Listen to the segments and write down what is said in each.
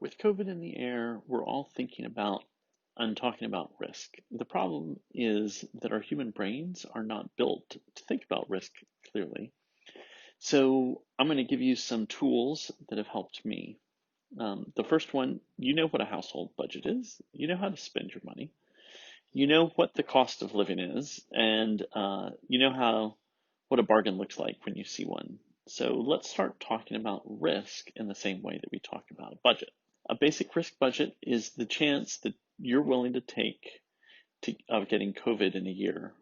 With COVID in the air, we're all thinking about and talking about risk. The problem is that our human brains are not built to think about risk clearly. So I'm going to give you some tools that have helped me. The first one, you know what a household budget is. You know how to spend your money. You know what the cost of living is, and you know what a bargain looks like when you see one. So let's start talking about risk in the same way that we talk about a budget. A basic risk budget is the chance that you're willing to take of getting COVID in a year.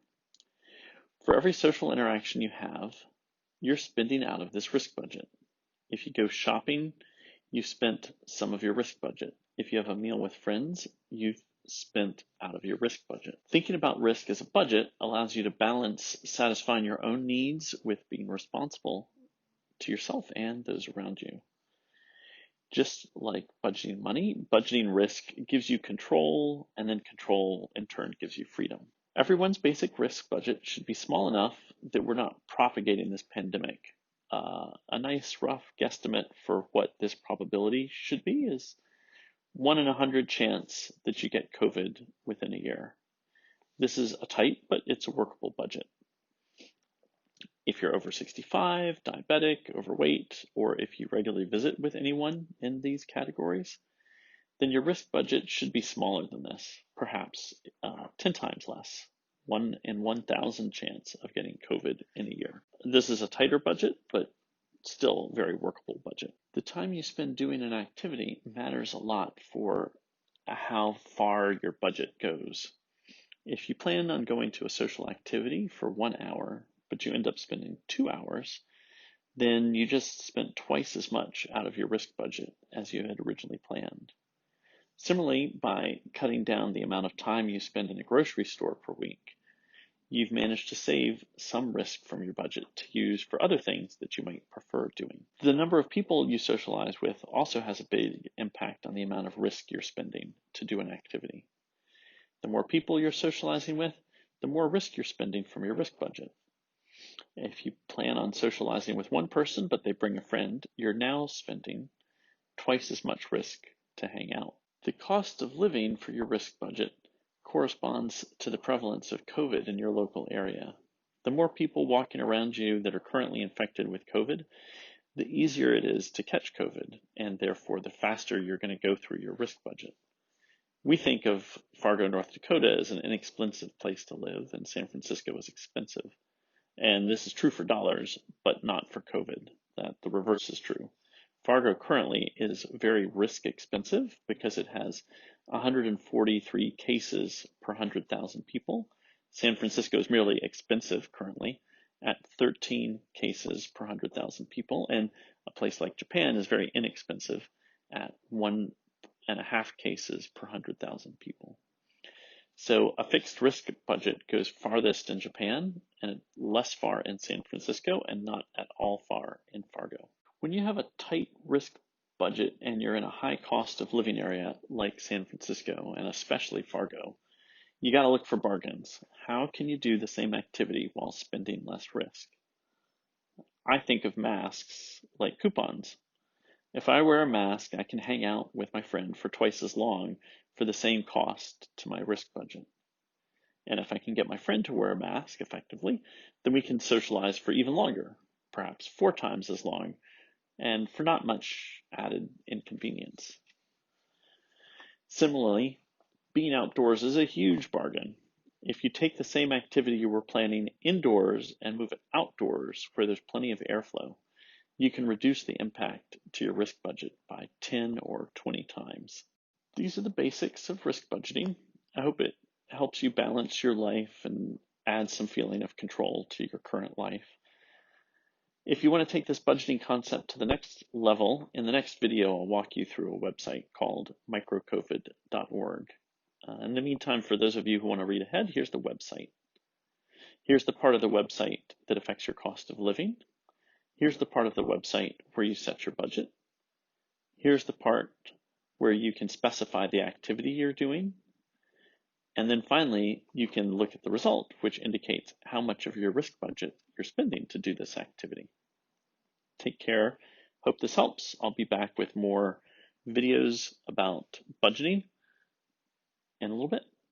For every social interaction you have, you're spending out of this risk budget. If you go shopping, you've spent some of your risk budget. If you have a meal with friends, you've spent out of your risk budget. Thinking about risk as a budget allows you to balance satisfying your own needs with being responsible to yourself and those around you. Just like budgeting money, budgeting risk gives you control, and then control in turn gives you freedom. Everyone's basic risk budget should be small enough that we're not propagating this pandemic. A nice rough guesstimate for what this probability should be is 1 in 100 chance that you get COVID within a year. This is a tight, but it's a workable budget. If you're over 65, diabetic, overweight, or if you regularly visit with anyone in these categories, then your risk budget should be smaller than this, perhaps 10 times less. 1 in 1,000 chance of getting COVID in a year. This is a tighter budget, but still very workable budget. The time you spend doing an activity matters a lot for how far your budget goes. If you plan on going to a social activity for 1 hour, but you end up spending 2 hours, then you just spent twice as much out of your risk budget as you had originally planned. Similarly, by cutting down the amount of time you spend in a grocery store per week, you've managed to save some risk from your budget to use for other things that you might prefer doing. The number of people you socialize with also has a big impact on the amount of risk you're spending to do an activity. The more people you're socializing with, the more risk you're spending from your risk budget. If you plan on socializing with one person, but they bring a friend, you're now spending twice as much risk to hang out. The cost of living for your risk budget corresponds to the prevalence of COVID in your local area. The more people walking around you that are currently infected with COVID, the easier it is to catch COVID, and therefore the faster you're going to go through your risk budget. We think of Fargo, North Dakota as an inexpensive place to live, and San Francisco is expensive. And this is true for dollars, but not for COVID. That the reverse is true. Fargo currently is very risk expensive because it has 143 cases per 100,000 people. San Francisco is merely expensive currently at 13 cases per 100,000 people. And a place like Japan is very inexpensive at 1.5 cases per 100,000 people. So a fixed risk budget goes farthest in Japan and less far in San Francisco and not at all far in Fargo. When you have a tight risk budget and you're in a high cost of living area like San Francisco and especially Fargo, you got to look for bargains. How can you do the same activity while spending less risk? I think of masks like coupons. If I wear a mask, I can hang out with my friend for twice as long for the same cost to my risk budget. And if I can get my friend to wear a mask effectively, then we can socialize for even longer, perhaps 4 times as long, and for not much added inconvenience. Similarly, being outdoors is a huge bargain. If you take the same activity you were planning indoors and move it outdoors where there's plenty of airflow, you can reduce the impact to your risk budget by 10 or 20 times. These are the basics of risk budgeting. I hope it helps you balance your life and add some feeling of control to your current life. If you want to take this budgeting concept to the next level, in the next video, I'll walk you through a website called microcovid.org. In the meantime, for those of you who want to read ahead, here's the website. Here's the part of the website that affects your cost of living. Here's the part of the website where you set your budget. Here's the part where you can specify the activity you're doing. And then finally, you can look at the result, which indicates how much of your risk budget you're spending to do this activity. Take care. Hope this helps. I'll be back with more videos about budgeting in a little bit.